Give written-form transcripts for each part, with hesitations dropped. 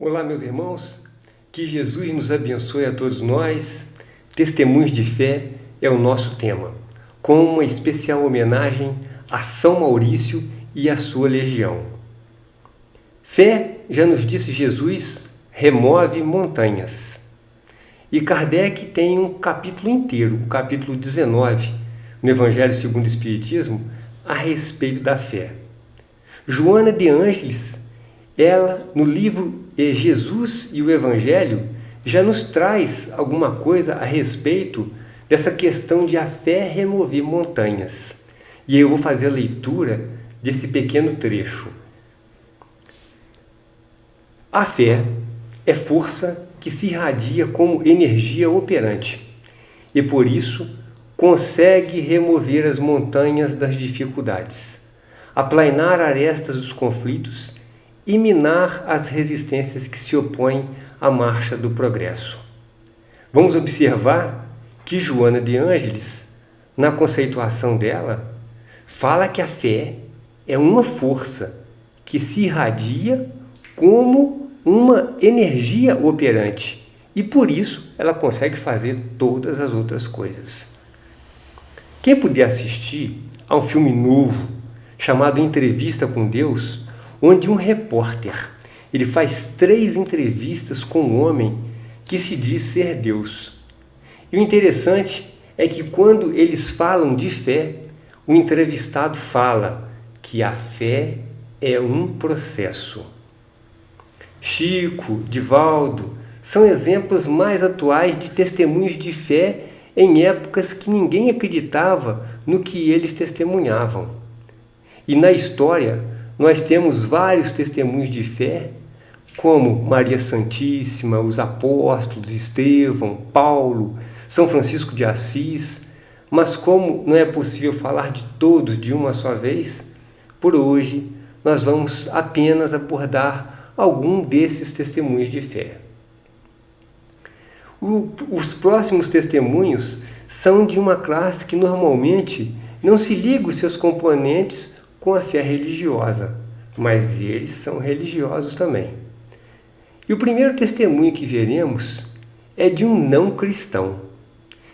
Olá, meus irmãos, que Jesus nos abençoe a todos nós. Testemunhos de fé é o nosso tema, com uma especial homenagem a São Maurício e a sua legião. Fé, já nos disse Jesus, remove montanhas. E Kardec tem um capítulo inteiro, o capítulo 19, no Evangelho segundo o Espiritismo, a respeito da fé. Joana de Ângeles, ela, no livro Jesus e o Evangelho, já nos traz alguma coisa a respeito dessa questão de a fé remover montanhas. E eu vou fazer a leitura desse pequeno trecho. A fé é força que se irradia como energia operante e, por isso, consegue remover as montanhas das dificuldades, aplainar arestas dos conflitos e minar as resistências que se opõem à marcha do progresso. Vamos observar que Joana de Ângeles, na conceituação dela, fala que a fé é uma força que se irradia como uma energia operante e, por isso, ela consegue fazer todas as outras coisas. Quem puder assistir a um filme novo chamado Entrevista com Deus, onde um repórter ele faz 3 entrevistas com um homem que se diz ser Deus. E o interessante é que quando eles falam de fé, o entrevistado fala que a fé é um processo. Chico, Divaldo, são exemplos mais atuais de testemunhos de fé em épocas que ninguém acreditava no que eles testemunhavam. E na história, nós temos vários testemunhos de fé, como Maria Santíssima, os apóstolos, Estevão, Paulo, São Francisco de Assis, mas como não é possível falar de todos de uma só vez, por hoje nós vamos apenas abordar algum desses testemunhos de fé. Os próximos testemunhos são de uma classe que normalmente não se liga os seus componentes com a fé religiosa, mas eles são religiosos também. E o primeiro testemunho que veremos é de um não cristão.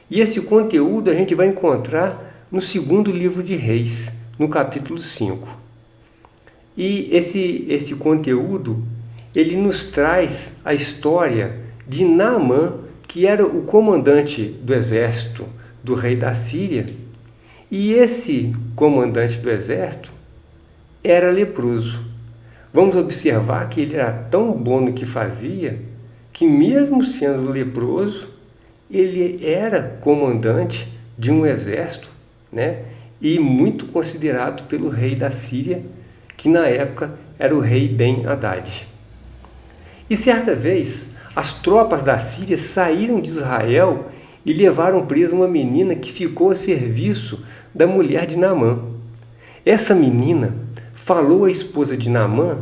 E esse conteúdo a gente vai encontrar no segundo livro de Reis, no capítulo 5. E esse conteúdo, ele nos traz a história de Naamã, que era o comandante do exército do rei da Síria, e esse comandante do exército era leproso. Vamos observar que ele era tão bom no que fazia, que mesmo sendo leproso, ele era comandante de um exército, né? E muito considerado pelo rei da Síria, que na época era o rei Ben-Hadad. E certa vez, as tropas da Síria saíram de Israel e levaram presa uma menina que ficou a serviço da mulher de Naamã. Essa menina falou à esposa de Naamã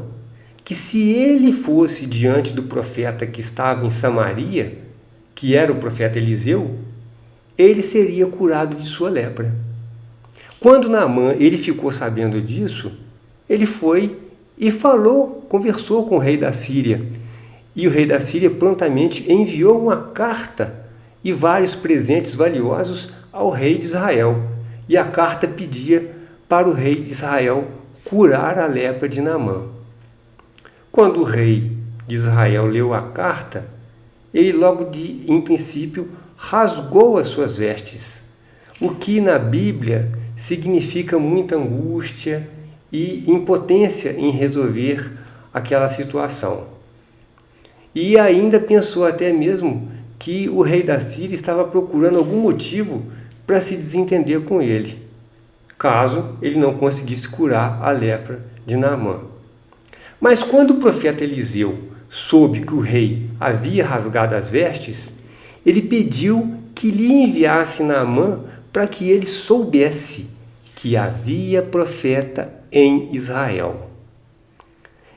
que se ele fosse diante do profeta que estava em Samaria, que era o profeta Eliseu, ele seria curado de sua lepra. Quando Naamã ele ficou sabendo disso, ele foi e conversou com o rei da Síria. E o rei da Síria prontamente enviou uma carta e vários presentes valiosos ao rei de Israel. E a carta pedia para o rei de Israel curar a lepra de Naamã. Quando o rei de Israel leu a carta, ele logo em princípio rasgou as suas vestes, o que na Bíblia significa muita angústia e impotência em resolver aquela situação. E ainda pensou até mesmo que o rei da Síria estava procurando algum motivo para se desentender com ele, caso ele não conseguisse curar a lepra de Naamã. Mas quando o profeta Eliseu soube que o rei havia rasgado as vestes, ele pediu que lhe enviasse Naamã para que ele soubesse que havia profeta em Israel.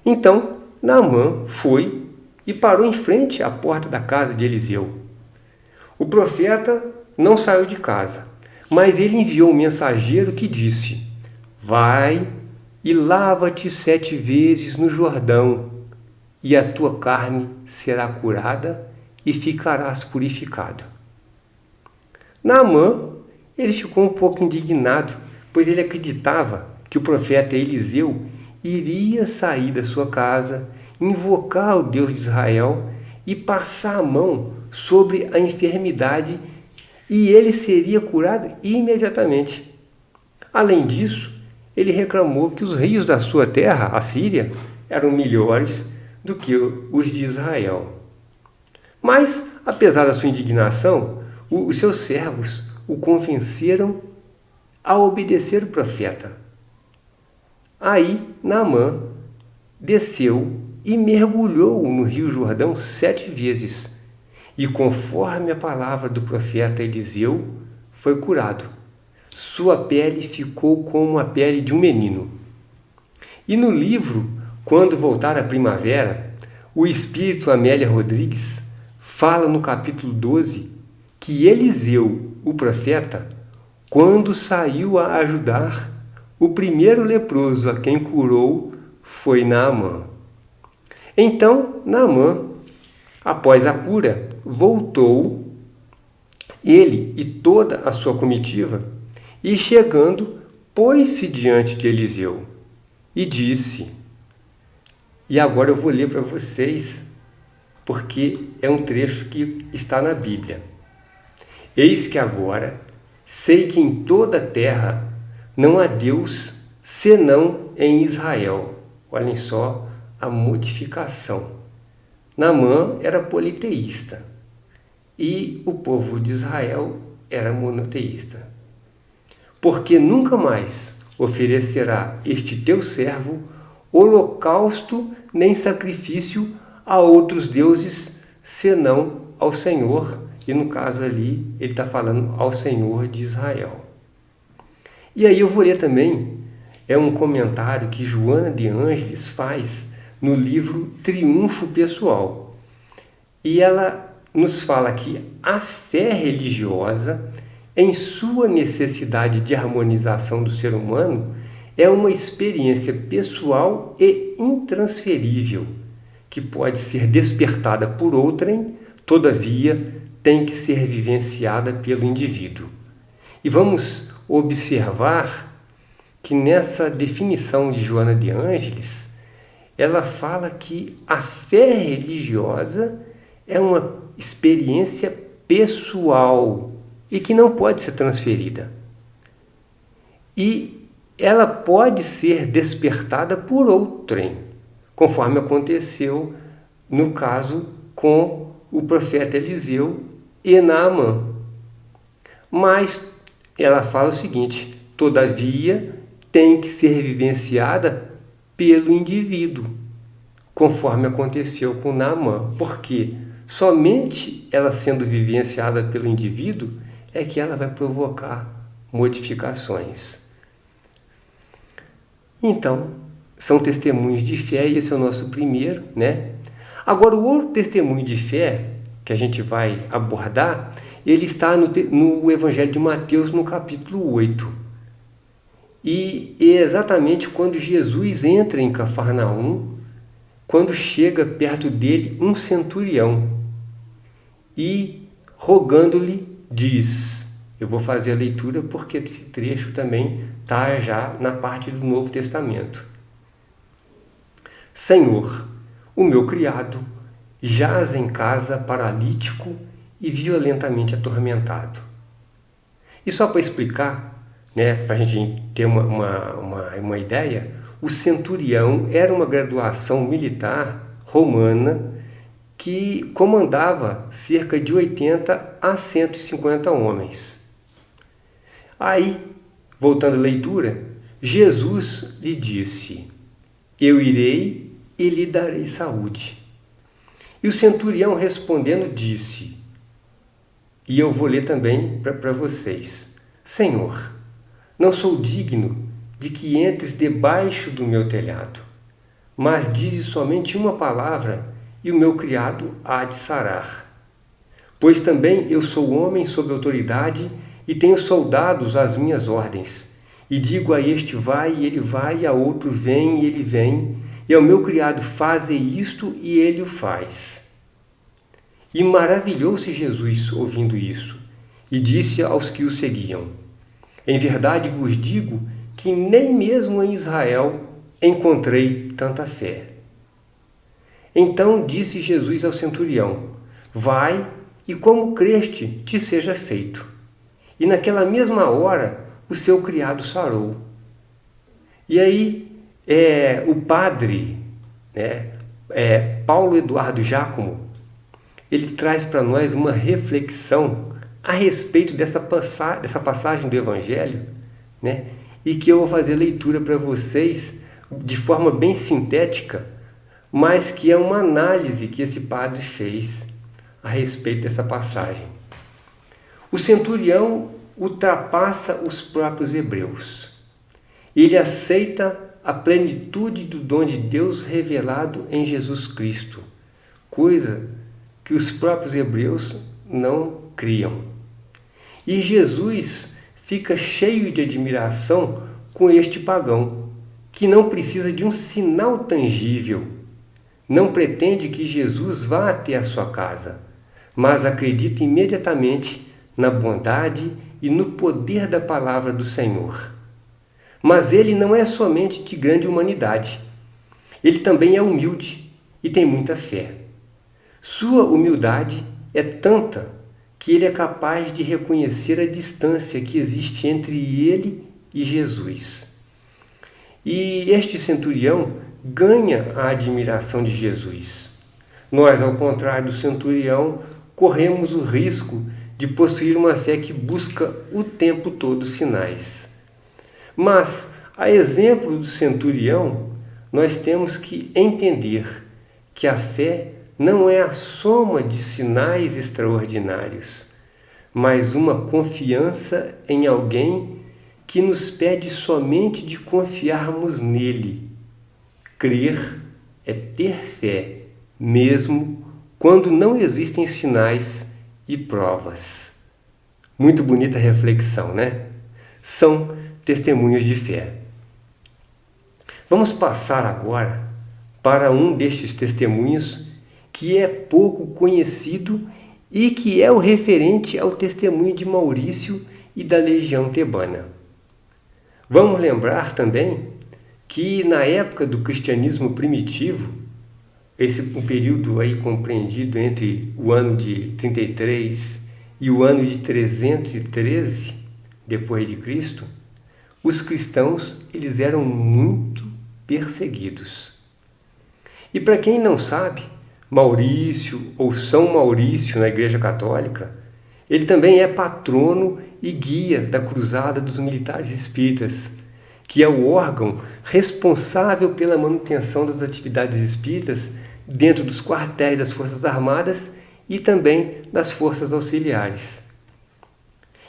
Então, Naamã foi e parou em frente à porta da casa de Eliseu. O profeta não saiu de casa, mas ele enviou um mensageiro que disse: vai e lava-te 7 vezes no Jordão, e a tua carne será curada e ficarás purificado. Naamã, ele ficou um pouco indignado, pois ele acreditava que o profeta Eliseu iria sair da sua casa, invocar o Deus de Israel e passar a mão sobre a enfermidade e ele seria curado imediatamente. Além disso, ele reclamou que os rios da sua terra, a Síria, eram melhores do que os de Israel. Mas, apesar da sua indignação, os seus servos o convenceram a obedecer o profeta. Aí, Naamã desceu e mergulhou no rio Jordão 7 vezes, e conforme a palavra do profeta Eliseu, foi curado. Sua pele ficou como a pele de um menino. E no livro Quando Voltar a Primavera, o espírito Amélia Rodrigues fala no capítulo 12 que Eliseu, o profeta, quando saiu a ajudar, o primeiro leproso a quem curou foi Naamã. Então, Naamã, após a cura, voltou, ele e toda a sua comitiva, e chegando, pôs-se diante de Eliseu e disse, e agora eu vou ler para vocês, porque é um trecho que está na Bíblia. Eis que agora sei que em toda a terra não há Deus senão em Israel. Olhem só a modificação. Naamã era politeísta e o povo de Israel era monoteísta. Porque nunca mais oferecerá este teu servo holocausto nem sacrifício a outros deuses, senão ao Senhor, e no caso ali ele está falando ao Senhor de Israel. E aí eu vou ler também, é um comentário que Joana de Ângeles faz no livro Triunfo Pessoal. E ela nos fala que a fé religiosa, em sua necessidade de harmonização do ser humano, é uma experiência pessoal e intransferível, que pode ser despertada por outrem, todavia tem que ser vivenciada pelo indivíduo. E vamos observar que nessa definição de Joana de Ângeles, ela fala que a fé religiosa é uma experiência pessoal e que não pode ser transferida. E ela pode ser despertada por outrem, conforme aconteceu no caso com o profeta Eliseu e Naamã. Mas ela fala o seguinte, todavia tem que ser vivenciada pelo indivíduo, conforme aconteceu com Naamã. Porque somente ela sendo vivenciada pelo indivíduo é que ela vai provocar modificações. Então, são testemunhos de fé e esse é o nosso primeiro, né? Agora, o outro testemunho de fé que a gente vai abordar, ele está no Evangelho de Mateus, no capítulo 8. E é exatamente quando Jesus entra em Cafarnaum, quando chega perto dele um centurião e, rogando-lhe, diz, eu vou fazer a leitura porque esse trecho também está já na parte do Novo Testamento. Senhor, o meu criado jaz em casa paralítico e violentamente atormentado. E só para explicar, né, para a gente ter uma ideia, o centurião era uma graduação militar romana que comandava cerca de 80 a 150 homens. Aí, voltando à leitura, Jesus lhe disse, eu irei e lhe darei saúde. E o centurião respondendo disse, e eu vou ler também para vocês, Senhor, não sou digno de que entres debaixo do meu telhado, mas dize somente uma palavra e o meu criado há de sarar. Pois também eu sou homem sob autoridade e tenho soldados às minhas ordens. E digo a este vai e ele vai, a outro vem e ele vem, e ao meu criado faze isto, e ele o faz. E maravilhou-se Jesus ouvindo isso, e disse aos que o seguiam: em verdade vos digo que nem mesmo em Israel encontrei tanta fé. Então disse Jesus ao centurião: vai, e como creste, te seja feito. E naquela mesma hora o seu criado sarou. E aí o padre, Paulo Eduardo Giacomo, ele traz para nós uma reflexão a respeito dessa passagem do Evangelho, e que eu vou fazer leitura para vocês de forma bem sintética, mas que é uma análise que esse padre fez a respeito dessa passagem. O centurião ultrapassa os próprios hebreus. Ele aceita a plenitude do dom de Deus revelado em Jesus Cristo, coisa que os próprios hebreus não criam. E Jesus fica cheio de admiração com este pagão, que não precisa de um sinal tangível, não pretende que Jesus vá até a sua casa, mas acredita imediatamente na bondade e no poder da palavra do Senhor. Mas ele não é somente de grande humanidade, ele também é humilde e tem muita fé. Sua humildade é tanta que ele é capaz de reconhecer a distância que existe entre ele e Jesus. E este centurião ganha a admiração de Jesus. Nós, ao contrário do centurião, corremos o risco de possuir uma fé que busca o tempo todo sinais. Mas, a exemplo do centurião, nós temos que entender que a fé não é a soma de sinais extraordinários, mas uma confiança em alguém que nos pede somente de confiarmos nele. Crer é ter fé, mesmo quando não existem sinais e provas. Muito bonita reflexão, né? São testemunhos de fé. Vamos passar agora para um destes testemunhos que é pouco conhecido e que é o referente ao testemunho de Maurício e da legião tebana. Vamos lembrar também que na época do cristianismo primitivo, um período aí compreendido entre o ano de 33 e o ano de 313 depois de Cristo, os cristãos eles eram muito perseguidos. E para quem não sabe, Maurício ou São Maurício na Igreja Católica, ele também é patrono e guia da Cruzada dos Militares Espíritas, que é o órgão responsável pela manutenção das atividades espíritas dentro dos quartéis das Forças Armadas e também das Forças Auxiliares.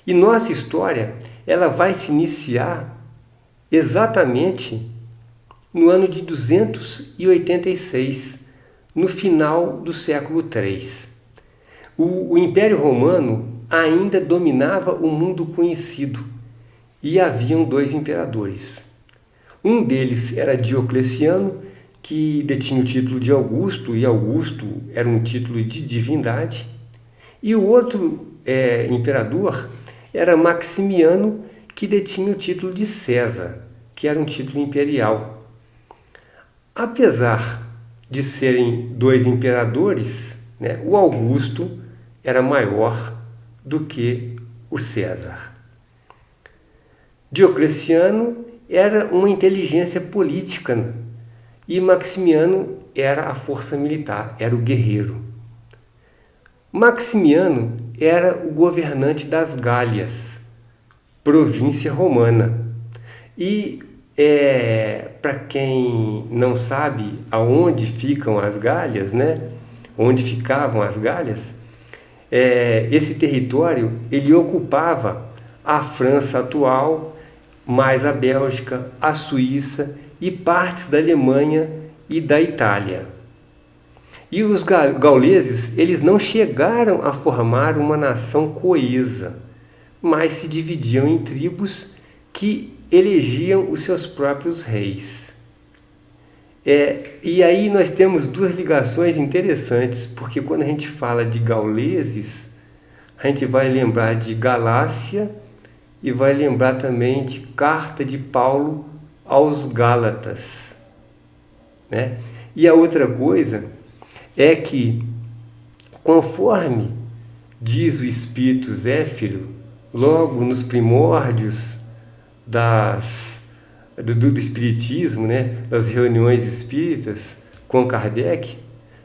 E nossa história, ela vai se iniciar exatamente no ano de 286, no final do século III. O Império Romano ainda dominava o mundo conhecido e haviam 2 imperadores. Um deles era Diocleciano, que detinha o título de Augusto, e Augusto era um título de divindade, e o outro imperador era Maximiano, que detinha o título de César, que era um título imperial. Apesar de serem 2 imperadores, o Augusto era maior do que o César. Diocleciano era uma inteligência política e Maximiano era a força militar, era o guerreiro. Maximiano era o governante das Gálias, província romana. E para quem não sabe aonde ficam as Gálias, onde ficavam as Gálias, esse território ele ocupava a França atual, mais a Bélgica, a Suíça e partes da Alemanha e da Itália. E os gauleses, eles não chegaram a formar uma nação coesa, mas se dividiam em tribos que elegiam os seus próprios reis. E aí nós temos duas ligações interessantes, porque quando a gente fala de gauleses, a gente vai lembrar de Galácia e vai lembrar também de carta de Paulo aos Gálatas, né? E a outra coisa é que, conforme diz o Espírito Zéfiro, logo nos primórdios do Espiritismo, né, das reuniões espíritas com Kardec,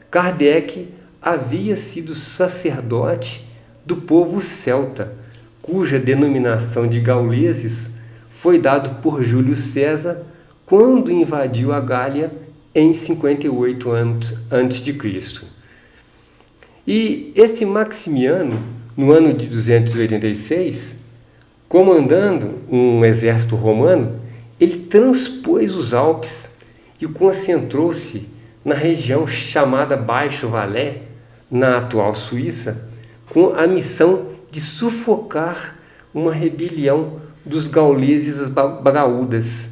Kardec havia sido sacerdote do povo celta, cuja denominação de gauleses foi dado por Júlio César quando invadiu a Gália em 58 anos antes de Cristo. E esse Maximiano, no ano de 286, comandando um exército romano, ele transpôs os Alpes e concentrou-se na região chamada Baixo Valais, na atual Suíça, com a missão de sufocar uma rebelião dos gauleses bagaúdas.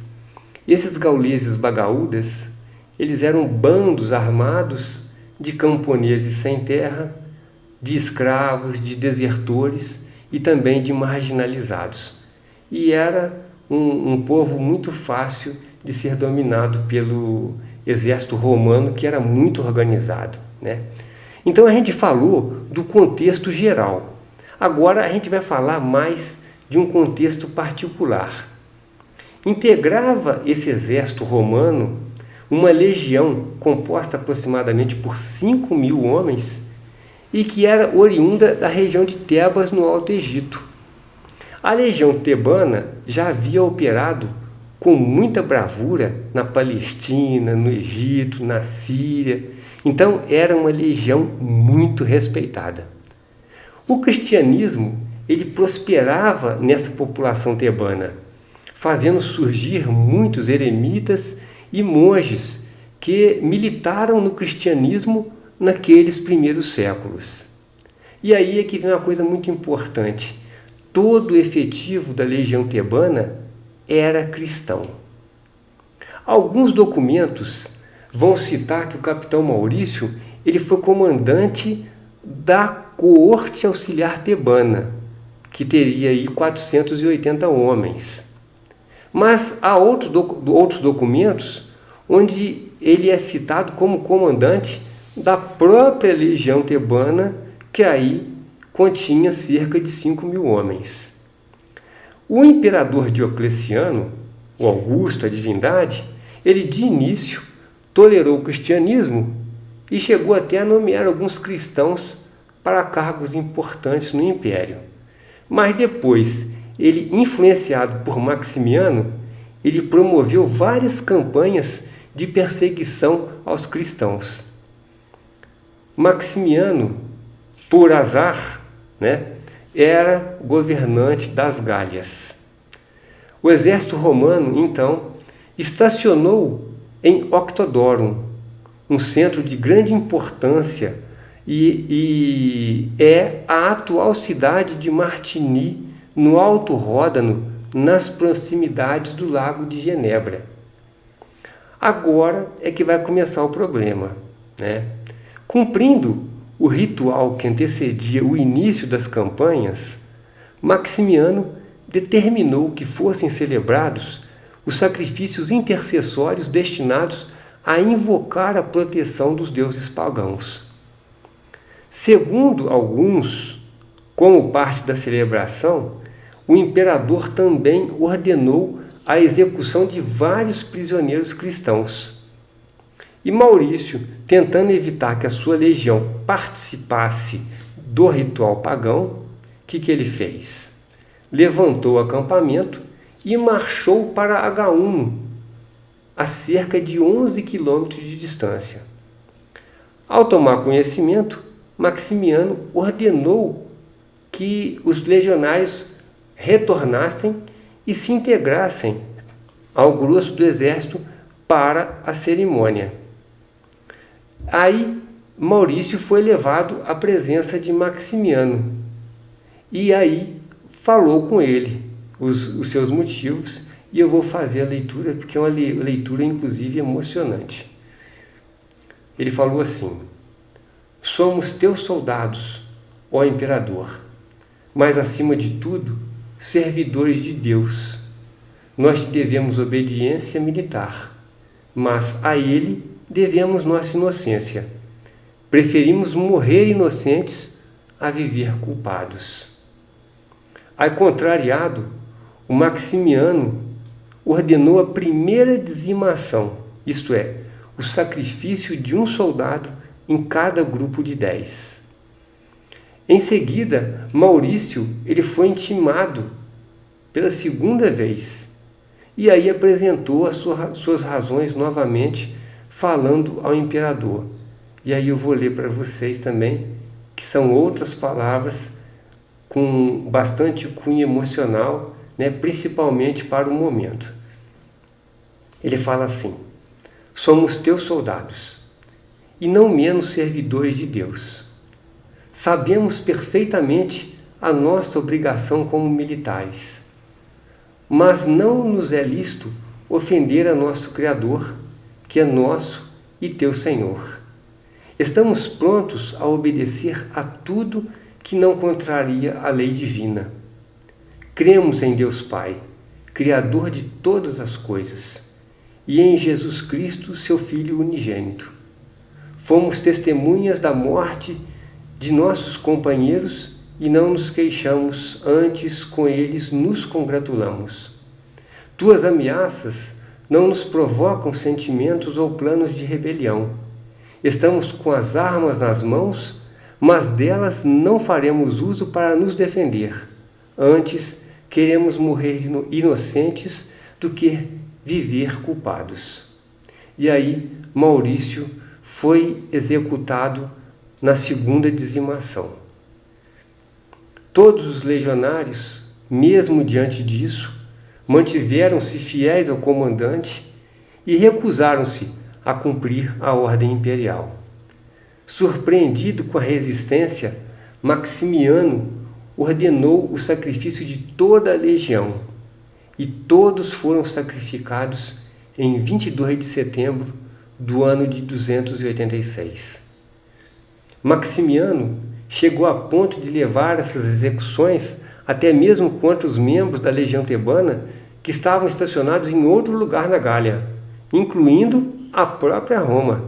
Esses gauleses bagaúdas, eles eram bandos armados de camponeses sem terra, de escravos, de desertores e também de marginalizados. E era um povo muito fácil de ser dominado pelo exército romano, que era muito organizado, né? Então a gente falou do contexto geral. Agora a gente vai falar mais de um contexto particular. Integrava esse exército romano uma legião composta aproximadamente por 5.000 homens e que era oriunda da região de Tebas, no Alto Egito. A legião tebana já havia operado com muita bravura na Palestina, no Egito, na Síria. Então era uma legião muito respeitada. O cristianismo, ele prosperava nessa população tebana, fazendo surgir muitos eremitas e monges que militaram no cristianismo naqueles primeiros séculos. E aí é que vem uma coisa muito importante. Todo o efetivo da legião tebana era cristão. Alguns documentos vão citar que o capitão Maurício ele foi comandante da coorte auxiliar tebana, que teria aí 480 homens. Mas há outros documentos onde ele é citado como comandante da própria legião tebana, que aí continha cerca de 5.000 homens. O imperador Diocleciano, o Augusto, a divindade, ele de início tolerou o cristianismo e chegou até a nomear alguns cristãos para cargos importantes no império. Mas depois, ele, influenciado por Maximiano, ele promoveu várias campanhas de perseguição aos cristãos. Maximiano, por azar, né, era governante das Gálias. O exército romano, então, estacionou em Octodorum, um centro de grande importância, e é a atual cidade de Martigny, no Alto Ródano, nas proximidades do Lago de Genebra. Agora é que vai começar o problema, né? Cumprindo o ritual que antecedia o início das campanhas, Maximiano determinou que fossem celebrados os sacrifícios intercessórios destinados a invocar a proteção dos deuses pagãos. Segundo alguns, como parte da celebração, o imperador também ordenou a execução de vários prisioneiros cristãos. E Maurício, tentando evitar que a sua legião participasse do ritual pagão, o que ele fez? Levantou o acampamento e marchou para Agaúno, a cerca de 11 quilômetros de distância. Ao tomar conhecimento, Maximiano ordenou que os legionários retornassem e se integrassem ao grosso do exército para a cerimônia. Aí Maurício foi levado à presença de Maximiano e aí falou com ele os seus motivos, e eu vou fazer a leitura porque é uma leitura inclusive emocionante. ele falou assim: somos teus soldados, ó imperador, mas acima de tudo, servidores de Deus. Nós te devemos obediência militar, mas a ele devemos nossa inocência. Preferimos morrer inocentes a viver culpados. Aí, contrariado, o Maximiano ordenou a primeira dizimação, isto é, o sacrifício de um soldado em cada grupo de 10. Em seguida, Maurício ele foi intimado pela segunda vez e aí apresentou as suas razões novamente, falando ao imperador. E aí eu vou ler para vocês também, que são outras palavras com bastante cunho emocional, né, principalmente para o momento. Ele fala assim: somos teus soldados, e não menos servidores de Deus. Sabemos perfeitamente a nossa obrigação como militares, mas não nos é lícito ofender a nosso Criador, que é nosso e teu Senhor. Estamos prontos a obedecer a tudo que não contraria a lei divina. Cremos em Deus Pai, Criador de todas as coisas, e em Jesus Cristo, seu Filho unigênito. Fomos testemunhas da morte de nossos companheiros e não nos queixamos, antes com eles nos congratulamos. Tuas ameaças não nos provocam sentimentos ou planos de rebelião. Estamos com as armas nas mãos, mas delas não faremos uso para nos defender. Antes, queremos morrer inocentes do que viver culpados. E aí, Maurício foi executado na segunda dizimação. Todos os legionários, mesmo diante disso, mantiveram-se fiéis ao comandante e recusaram-se a cumprir a ordem imperial. Surpreendido com a resistência, Maximiano ordenou o sacrifício de toda a legião, e todos foram sacrificados em 22 de setembro do ano de 286. Maximiano chegou a ponto de levar essas execuções até mesmo contra os membros da legião tebana que estavam estacionados em outro lugar na Gália, incluindo a própria Roma.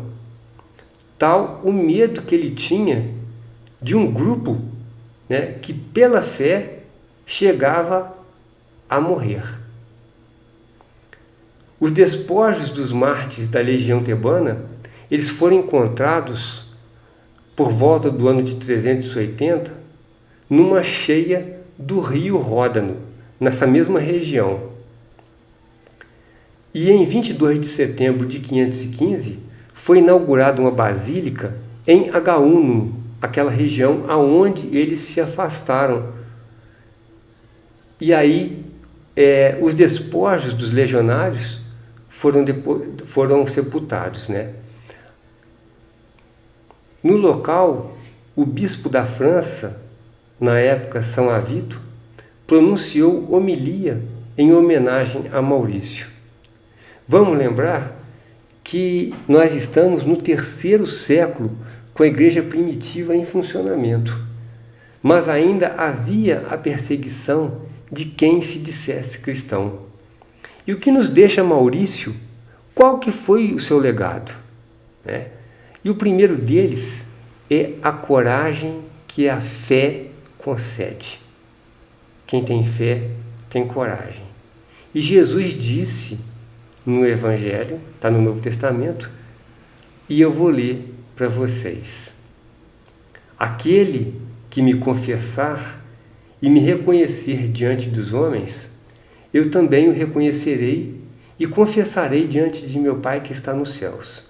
Tal o medo que ele tinha de um grupo, né, que pela fé chegava a morrer. Os despojos dos mártires da legião tebana, eles foram encontrados por volta do ano de 380, numa cheia do rio Ródano, nessa mesma região. E em 22 de setembro de 515, foi inaugurada uma basílica em Agaunum, aquela região aonde eles se afastaram. E aí, os despojos dos legionários foram sepultados, né? No local, o bispo da França, na época São Avito, pronunciou homilia em homenagem a Maurício. Vamos lembrar que nós estamos no 3º século com a igreja primitiva em funcionamento, mas ainda havia a perseguição de quem se dissesse cristão. E o que nos deixa Maurício? Qual que foi o seu legado? E o primeiro deles é a coragem que a fé concede. Quem tem fé tem coragem. E Jesus disse no Evangelho, está no Novo Testamento, e eu vou ler para vocês. Aquele que me confessar e me reconhecer diante dos homens, eu também o reconhecerei e confessarei diante de meu Pai que está nos céus.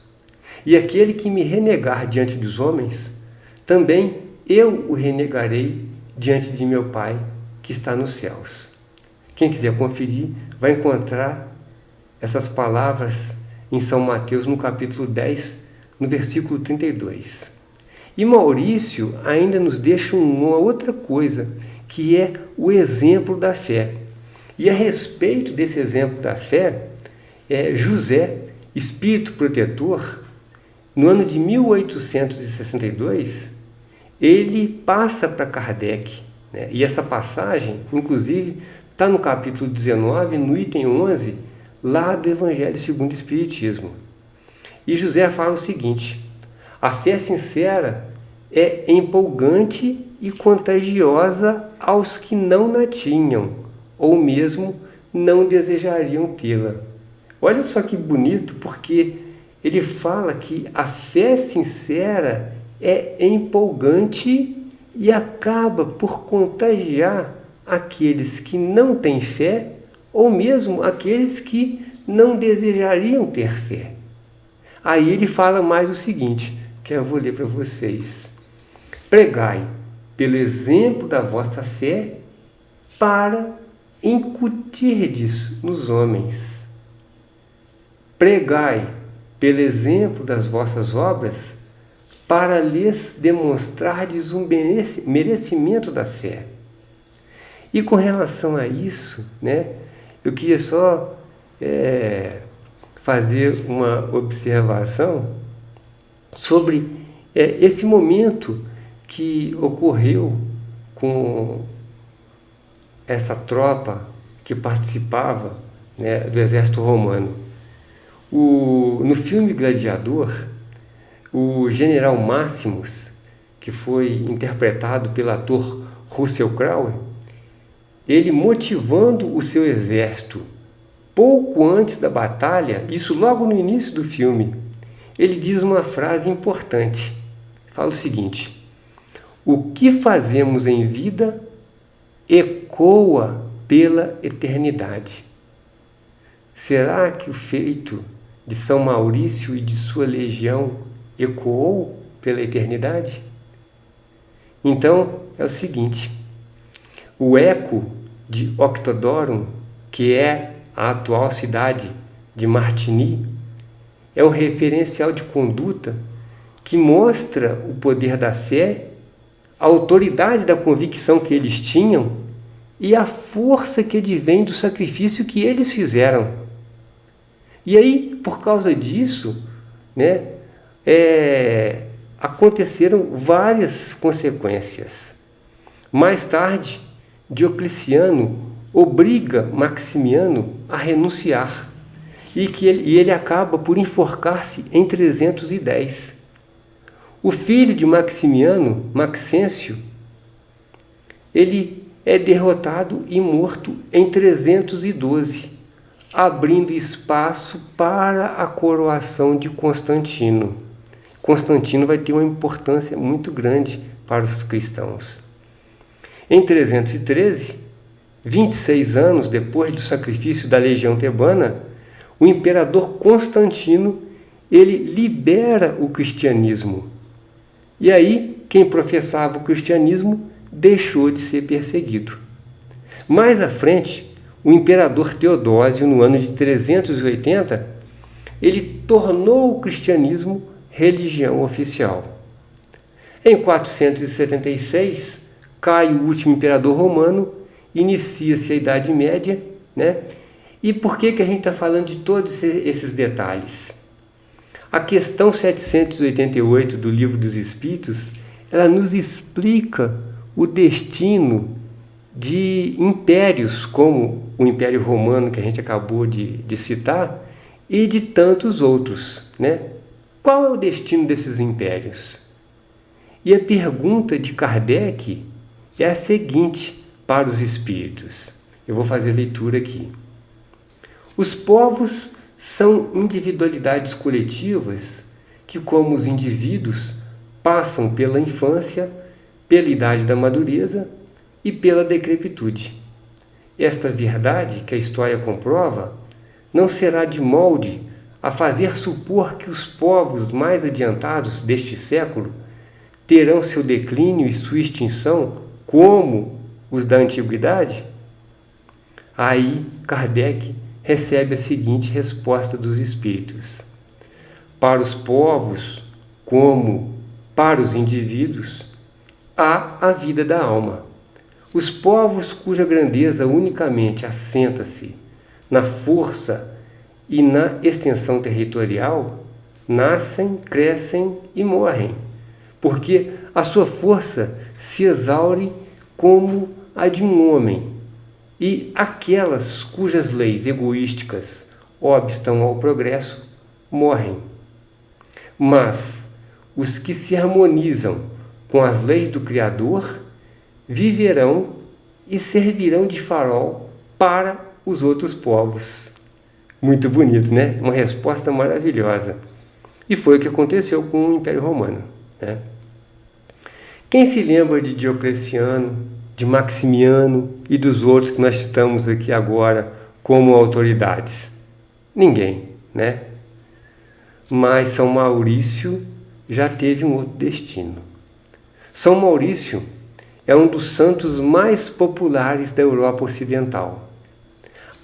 E aquele que me renegar diante dos homens, também eu o renegarei diante de meu Pai que está nos céus. Quem quiser conferir, vai encontrar essas palavras em São Mateus, no capítulo 10, no versículo 32. E Maurício ainda nos deixa uma outra coisa, que é o exemplo da fé. E a respeito desse exemplo da fé, José, espírito protetor, no ano de 1862, ele passa para Kardec, né? E essa passagem, inclusive, está no capítulo 19, no item 11, lá do Evangelho segundo o Espiritismo. E José fala o seguinte: a fé sincera é empolgante e contagiosa aos que não a tinham, ou mesmo não desejariam tê-la. Olha só que bonito, porque ele fala que a fé sincera é empolgante e acaba por contagiar aqueles que não têm fé, ou mesmo aqueles que não desejariam ter fé. Aí ele fala mais o seguinte, que eu vou ler para vocês: pregai pelo exemplo da vossa fé para incutirdes nos homens. Pregai pelo exemplo das vossas obras para lhes demonstrardes um merecimento da fé. E com relação a isso, né, eu queria só fazer uma observação sobre esse momento que ocorreu com essa tropa que participava, né, do exército romano. No filme Gladiador, o general Máximos, que foi interpretado pelo ator Russell Crowe, ele motivando o seu exército pouco antes da batalha, isso logo no início do filme, ele diz uma frase importante. Fala o seguinte: o que fazemos em vida ecoa pela eternidade. Será que o feito de São Maurício e de sua legião ecoou pela eternidade? Então, é o seguinte: o eco de Octodorum, que é a atual cidade de Martigny, é um referencial de conduta que mostra o poder da fé, a autoridade da convicção que eles tinham e a força que advém do sacrifício que eles fizeram. E aí, por causa disso, né, aconteceram várias consequências. Mais tarde, Diocleciano obriga Maximiano a renunciar e ele acaba por enforcar-se em 310. O filho de Maximiano, Maxêncio, ele é derrotado e morto em 312, abrindo espaço para a coroação de Constantino. Constantino vai ter uma importância muito grande para os cristãos. Em 313, 26 anos depois do sacrifício da legião tebana, o imperador Constantino ele libera o cristianismo. E aí, quem professava o cristianismo deixou de ser perseguido. Mais à frente, o imperador Teodósio, no ano de 380, ele tornou o cristianismo religião oficial. Em 476, cai o último imperador romano, inicia-se a Idade Média, né? E por que a gente está falando de todos esses detalhes? A questão 788 do Livro dos Espíritos, ela nos explica o destino de impérios como o Império Romano, que a gente acabou de citar, e de tantos outros, né? Qual é o destino desses impérios? E a pergunta de Kardec é a seguinte para os espíritos. Eu vou fazer a leitura aqui. Os povos são individualidades coletivas que, como os indivíduos, passam pela infância, pela idade da madureza e pela decrepitude. Esta verdade, que a história comprova, não será de molde a fazer supor que os povos mais adiantados deste século terão seu declínio e sua extinção como os da antiguidade? Aí Kardec recebe a seguinte resposta dos espíritos: para os povos, como para os indivíduos, há a vida da alma. Os povos cuja grandeza unicamente assenta-se na força e na extensão territorial nascem, crescem e morrem, porque a sua força se exaure como a de um homem, e aquelas cujas leis egoísticas obstam ao progresso morrem. Mas os que se harmonizam com as leis do Criador viverão e servirão de farol para os outros povos. Muito bonito, né? Uma resposta maravilhosa. E foi o que aconteceu com o Império Romano, né? Quem se lembra de Diocleciano, de Maximiano e dos outros que nós citamos aqui agora como autoridades? Ninguém, né? Mas São Maurício já teve um outro destino. São Maurício é um dos santos mais populares da Europa Ocidental.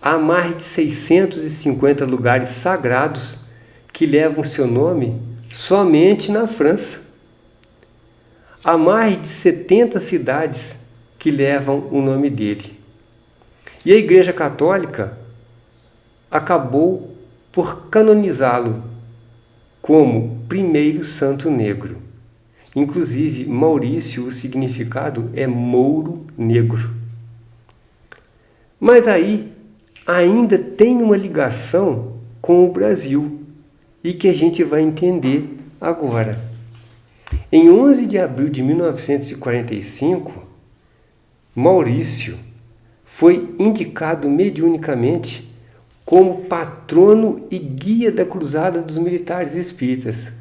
Há mais de 650 lugares sagrados que levam seu nome somente na França. Há mais de 70 cidades que levam o nome dele. E a Igreja Católica acabou por canonizá-lo como primeiro santo negro. Inclusive, Maurício, o significado é mouro negro. Mas aí ainda tem uma ligação com o Brasil e que a gente vai entender agora. Em 11 de abril de 1945, Maurício foi indicado mediunicamente como patrono e guia da Cruzada dos Militares Espíritas.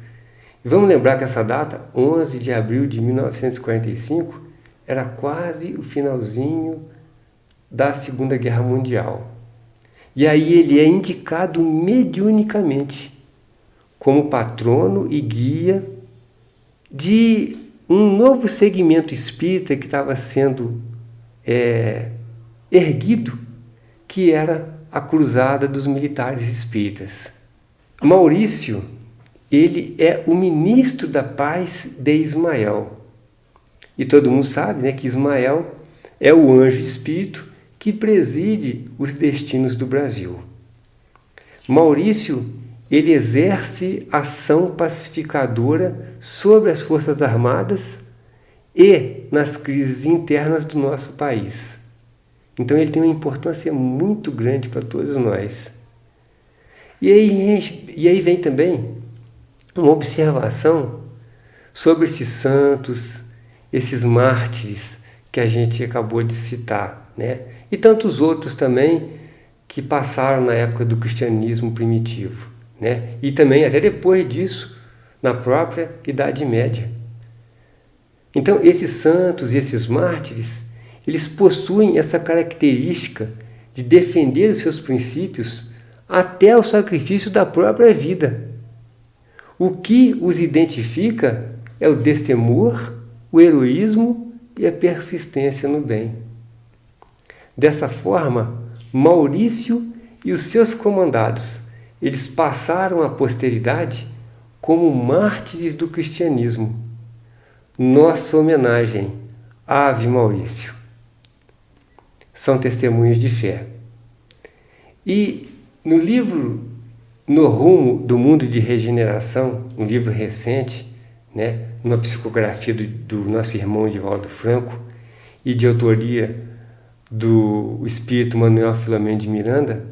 Vamos lembrar que essa data, 11 de abril de 1945, era quase o finalzinho da Segunda Guerra Mundial. E aí ele é indicado mediunicamente como patrono e guia de um novo segmento espírita que estava sendo erguido, que era a Cruzada dos Militares Espíritas. Maurício, ele é o ministro da paz de Ismael. E todo mundo sabe, né, que Ismael é o anjo espírito que preside os destinos do Brasil. Maurício, ele exerce ação pacificadora sobre as Forças Armadas e nas crises internas do nosso país. Então ele tem uma importância muito grande para todos nós. E aí vem também uma observação sobre esses santos, esses mártires que a gente acabou de citar, né? E tantos outros também que passaram na época do cristianismo primitivo, né? E também até depois disso, na própria Idade Média. Então esses santos e esses mártires, eles possuem essa característica de defender os seus princípios até o sacrifício da própria vida. O que os identifica é o destemor, o heroísmo e a persistência no bem. Dessa forma, Maurício e os seus comandados, eles passaram à posteridade como mártires do cristianismo. Nossa homenagem, Ave Maurício. São testemunhos de fé. E no livro No Rumo do Mundo de Regeneração, um livro recente, né, uma psicografia do nosso irmão Divaldo Franco e de autoria do espírito Manuel Filomeno de Miranda,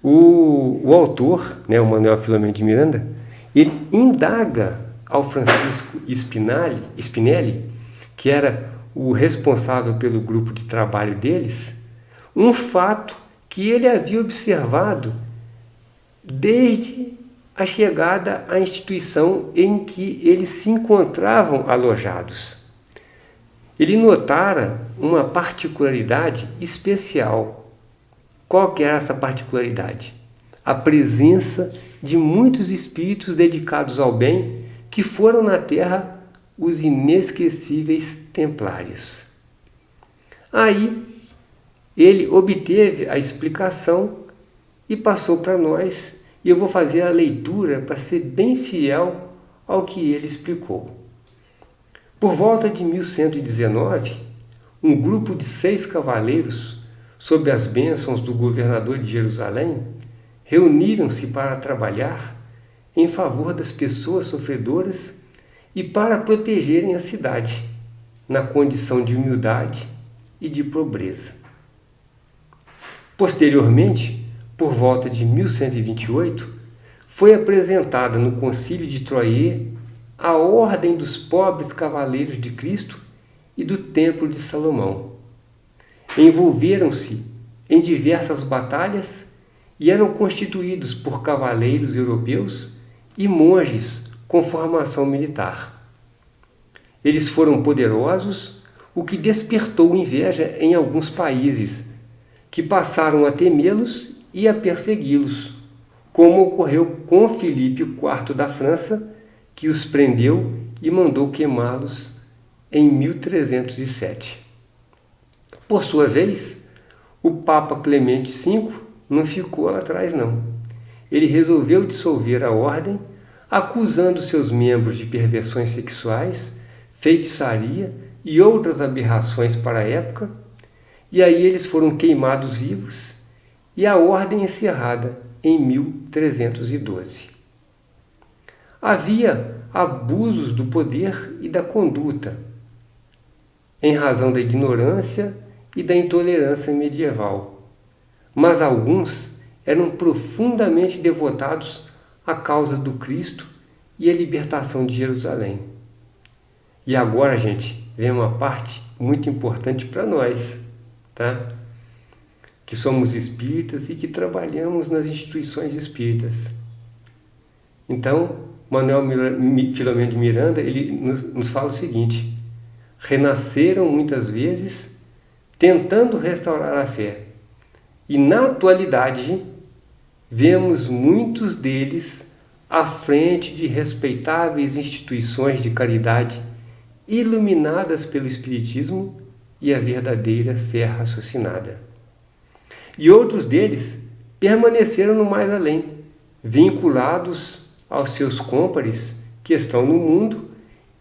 o autor, né, o Manuel Filomeno de Miranda, ele indaga ao Francisco Spinelli, que era o responsável pelo grupo de trabalho deles, um fato que ele havia observado desde a chegada à instituição em que eles se encontravam alojados. Ele notara uma particularidade especial. Qual que era essa particularidade? A presença de muitos espíritos dedicados ao bem que foram na Terra os inesquecíveis templários. Aí ele obteve a explicação e passou para nós, e eu vou fazer a leitura para ser bem fiel ao que ele explicou. Por volta de 1119, um grupo de 6 cavaleiros, sob as bênçãos do governador de Jerusalém, reuniram-se para trabalhar em favor das pessoas sofredoras e para protegerem a cidade, na condição de humildade e de pobreza. Posteriormente, por volta de 1128, foi apresentada no Concílio de Troyes a Ordem dos Pobres Cavaleiros de Cristo e do Templo de Salomão. Envolveram-se em diversas batalhas e eram constituídos por cavaleiros europeus e monges com formação militar. Eles foram poderosos, o que despertou inveja em alguns países, que passaram a temê-los e a persegui-los, como ocorreu com Filipe IV da França, que os prendeu e mandou queimá-los em 1307. Por sua vez, o Papa Clemente V não ficou atrás não. Ele resolveu dissolver a ordem, acusando seus membros de perversões sexuais, feitiçaria e outras aberrações para a época, e aí eles foram queimados vivos e a ordem encerrada em 1312. Havia abusos do poder e da conduta, em razão da ignorância e da intolerância medieval, mas alguns eram profundamente devotados à causa do Cristo e à libertação de Jerusalém. E agora, gente, vem uma parte muito importante para nós, tá? Que somos espíritas e que trabalhamos nas instituições espíritas. Então, Manuel Filomeno de Miranda, ele nos fala o seguinte: renasceram muitas vezes tentando restaurar a fé, e na atualidade vemos muitos deles à frente de respeitáveis instituições de caridade iluminadas pelo Espiritismo e a verdadeira fé raciocinada. E outros deles permaneceram no mais além, vinculados aos seus cômpares que estão no mundo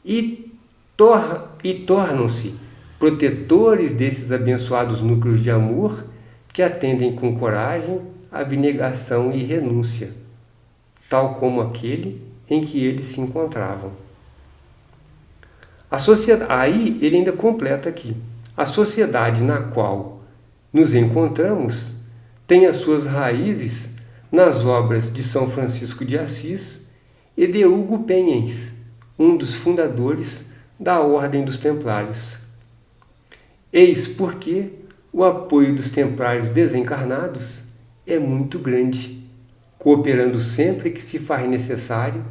e tornam-se protetores desses abençoados núcleos de amor que atendem com coragem, abnegação e renúncia, tal como aquele em que eles se encontravam. A sociedade, aí ele ainda completa aqui: a sociedade na qual nos encontramos tem as suas raízes nas obras de São Francisco de Assis e de Hugo Penhens, um dos fundadores da Ordem dos Templários. Eis porque o apoio dos templários desencarnados é muito grande, cooperando sempre que se faz necessário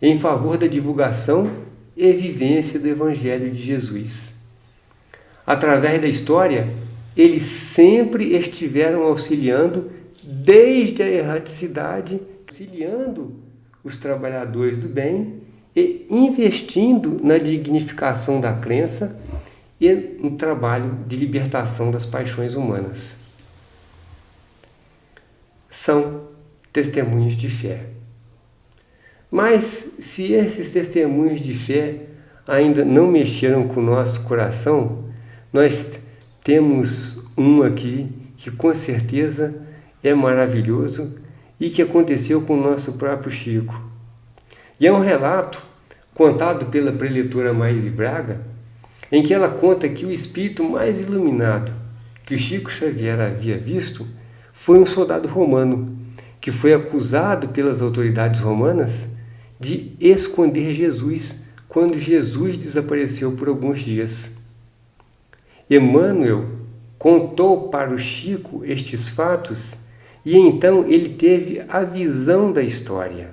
em favor da divulgação e vivência do Evangelho de Jesus. Através da história, eles sempre estiveram auxiliando desde a erraticidade, auxiliando os trabalhadores do bem e investindo na dignificação da crença e no trabalho de libertação das paixões humanas. São testemunhos de fé. Mas se esses testemunhos de fé ainda não mexeram com o nosso coração, nós temos um aqui que com certeza é maravilhoso e que aconteceu com o nosso próprio Chico. E é um relato contado pela preletora Maíse Braga, em que ela conta que o espírito mais iluminado que o Chico Xavier havia visto foi um soldado romano que foi acusado pelas autoridades romanas de esconder Jesus quando Jesus desapareceu por alguns dias. Emmanuel contou para o Chico estes fatos e então ele teve a visão da história.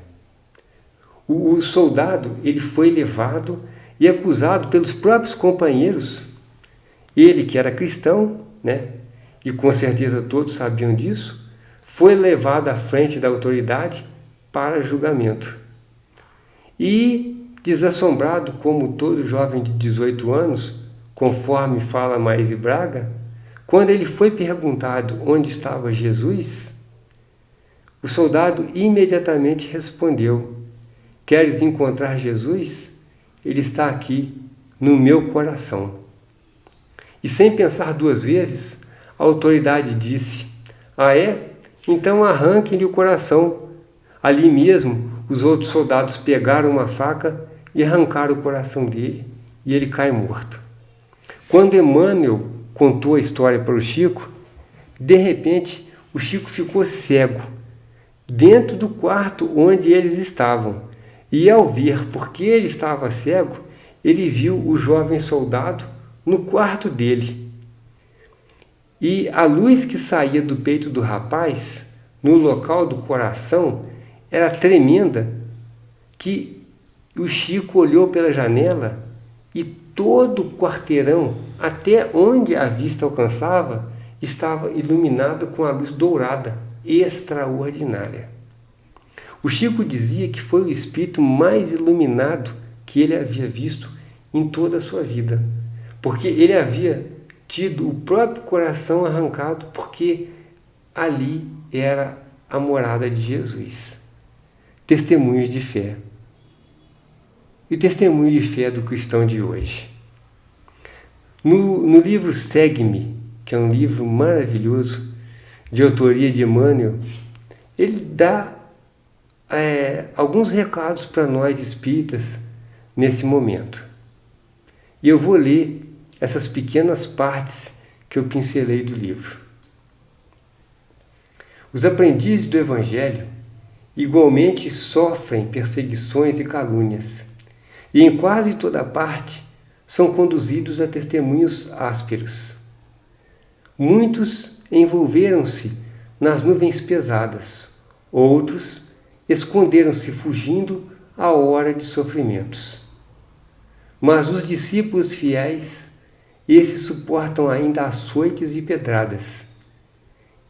O soldado ele foi levado e acusado pelos próprios companheiros. Ele, que era cristão, né, e com certeza todos sabiam disso, foi levado à frente da autoridade para julgamento. E, desassombrado como todo jovem de 18 anos, conforme fala Maíse Braga, quando ele foi perguntado onde estava Jesus, o soldado imediatamente respondeu: queres encontrar Jesus? Ele está aqui no meu coração. E sem pensar duas vezes, a autoridade disse: ah é? Então arranque-lhe o coração. Ali mesmo os outros soldados pegaram uma faca e arrancaram o coração dele, e ele cai morto. Quando Emmanuel contou a história para o Chico, de repente o Chico ficou cego dentro do quarto onde eles estavam. E ao ver porque ele estava cego, ele viu o jovem soldado no quarto dele. E a luz que saía do peito do rapaz, no local do coração, era tremenda, que o Chico olhou pela janela e todo o quarteirão, até onde a vista alcançava, estava iluminado com a luz dourada, extraordinária. O Chico dizia que foi o espírito mais iluminado que ele havia visto em toda a sua vida, porque ele havia tido o próprio coração arrancado, porque ali era a morada de Jesus. Testemunhos de fé. E o testemunho de fé do cristão de hoje. No livro Segue-me, que é um livro maravilhoso, de autoria de Emmanuel, ele dá alguns recados para nós espíritas nesse momento. E eu vou ler essas pequenas partes que eu pincelei do livro. Os aprendizes do Evangelho igualmente sofrem perseguições e calúnias, e em quase toda parte são conduzidos a testemunhos ásperos. Muitos envolveram-se nas nuvens pesadas, outros esconderam-se fugindo à hora de sofrimentos. Mas os discípulos fiéis, esses suportam ainda açoites e pedradas.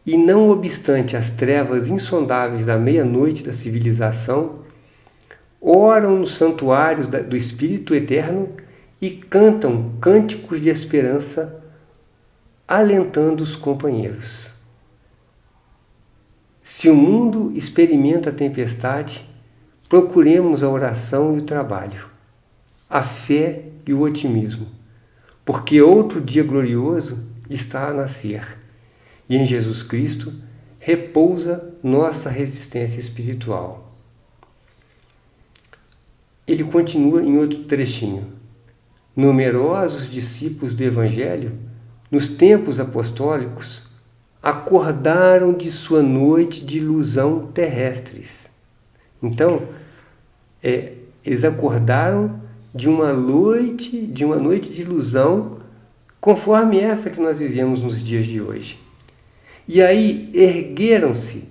E não obstante as trevas insondáveis da meia-noite da civilização, oram nos santuários do Espírito Eterno e cantam cânticos de esperança, alentando os companheiros. Se o mundo experimenta a tempestade, procuremos a oração e o trabalho, a fé e o otimismo, porque outro dia glorioso está a nascer, e em Jesus Cristo repousa nossa resistência espiritual. Ele continua em outro trechinho. Numerosos discípulos do Evangelho, nos tempos apostólicos, acordaram de sua noite de ilusão terrestres. Então, eles acordaram de uma noite de ilusão, conforme essa que nós vivemos nos dias de hoje. E aí ergueram-se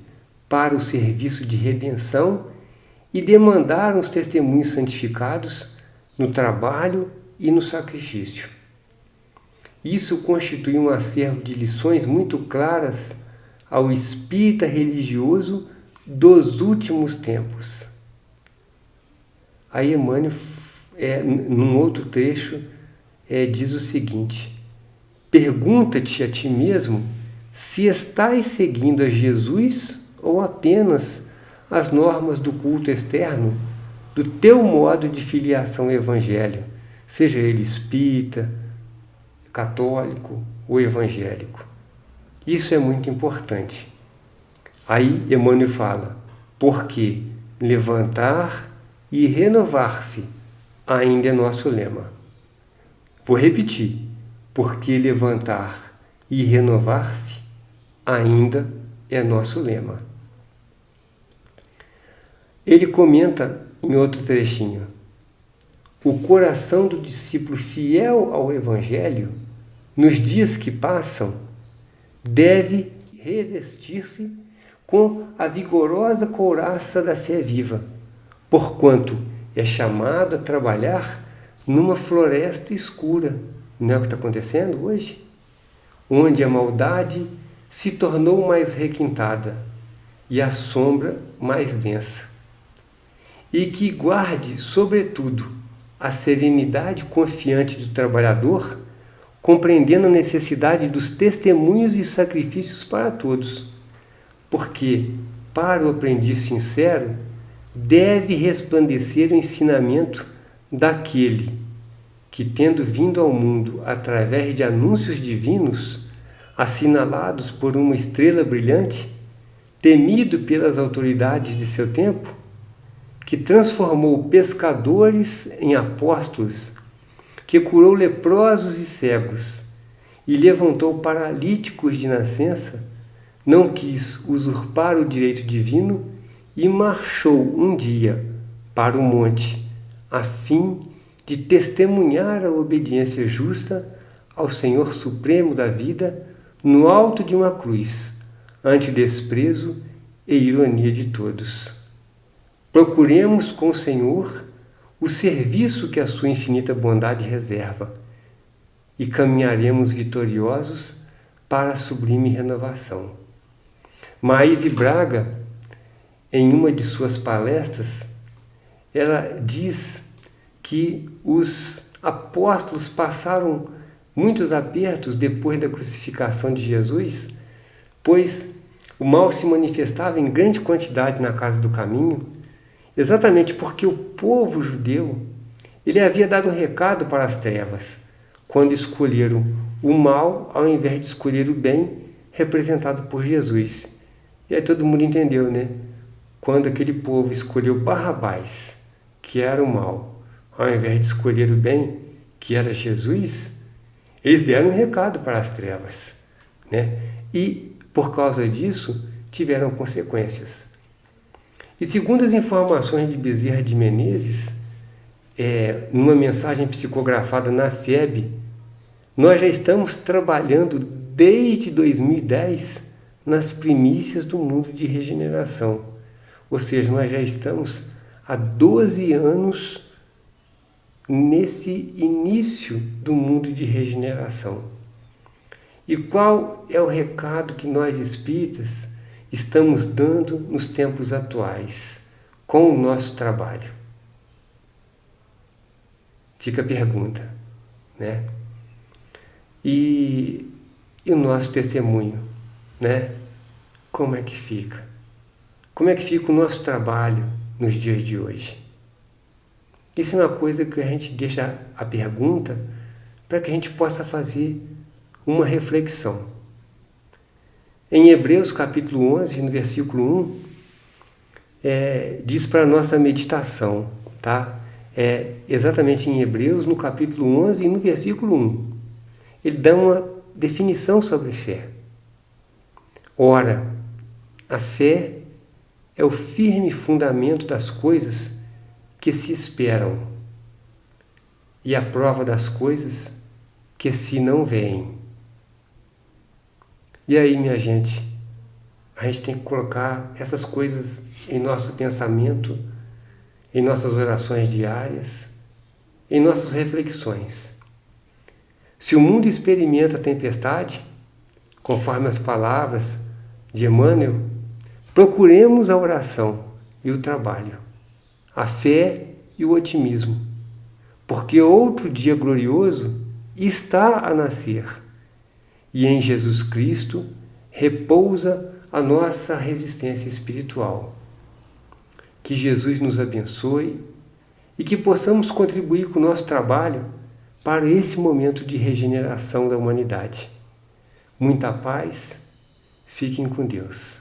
para o serviço de redenção e demandaram os testemunhos santificados no trabalho e no sacrifício. Isso constitui um acervo de lições muito claras ao espírita religioso dos últimos tempos. Aí Emmanuel, num outro trecho, diz o seguinte: pergunta-te a ti mesmo se estás seguindo a Jesus ou apenas as normas do culto externo do teu modo de filiação ao Evangelho, seja ele espírita, católico ou evangélico. Isso é muito importante. Aí Emmanuel fala, porque levantar e renovar-se ainda é nosso lema. Vou repetir, porque levantar e renovar-se ainda é nosso lema. Ele comenta em outro trechinho, o coração do discípulo fiel ao Evangelho, nos dias que passam, deve revestir-se com a vigorosa couraça da fé viva, porquanto é chamado a trabalhar numa floresta escura. Não é o que está acontecendo hoje? Onde a maldade se tornou mais requintada e a sombra mais densa. E que guarde, sobretudo, a serenidade confiante do trabalhador, compreendendo a necessidade dos testemunhos e sacrifícios para todos, porque, para o aprendiz sincero, deve resplandecer o ensinamento daquele que, tendo vindo ao mundo através de anúncios divinos, assinalados por uma estrela brilhante, temido pelas autoridades de seu tempo, que transformou pescadores em apóstolos, que curou leprosos e cegos e levantou paralíticos de nascença, não quis usurpar o direito divino e marchou um dia para o monte, a fim de testemunhar a obediência justa ao Senhor Supremo da vida no alto de uma cruz, ante o desprezo e ironia de todos. Procuremos com o Senhor o serviço que a sua infinita bondade reserva e caminharemos vitoriosos para a sublime renovação. Maíse Braga, em uma de suas palestras, ela diz que os apóstolos passaram muitos apertos depois da crucificação de Jesus, pois o mal se manifestava em grande quantidade na casa do caminho, exatamente porque o povo judeu ele havia dado um recado para as trevas, quando escolheram o mal ao invés de escolher o bem, representado por Jesus. E aí todo mundo entendeu, né? Quando aquele povo escolheu Barrabás, que era o mal, ao invés de escolher o bem, que era Jesus, eles deram um recado para as trevas, né? E, por causa disso, tiveram consequências. E segundo as informações de Bezerra de Menezes, numa mensagem psicografada na FEB, nós já estamos trabalhando desde 2010 nas primícias do mundo de regeneração. Ou seja, nós já estamos há 12 anos nesse início do mundo de regeneração. E qual é o recado que nós espíritas estamos dando nos tempos atuais com o nosso trabalho? Fica a pergunta, né? E o nosso testemunho, né? Como é que fica? Como é que fica o nosso trabalho nos dias de hoje? Isso é uma coisa que a gente deixa a pergunta para que a gente possa fazer uma reflexão. Em Hebreus capítulo 11, no versículo 1, diz para a nossa meditação, tá? Exatamente em Hebreus, no capítulo 11 e no versículo 1. Ele dá uma definição sobre fé. Ora, a fé é o firme fundamento das coisas que se esperam e a prova das coisas que se não veem. E aí, minha gente, a gente tem que colocar essas coisas em nosso pensamento, em nossas orações diárias, em nossas reflexões. Se o mundo experimenta a tempestade, conforme as palavras de Emmanuel, procuremos a oração e o trabalho, a fé e o otimismo, porque outro dia glorioso está a nascer e em Jesus Cristo repousa a nossa resistência espiritual. Que Jesus nos abençoe e que possamos contribuir com o nosso trabalho para esse momento de regeneração da humanidade. Muita paz, fiquem com Deus.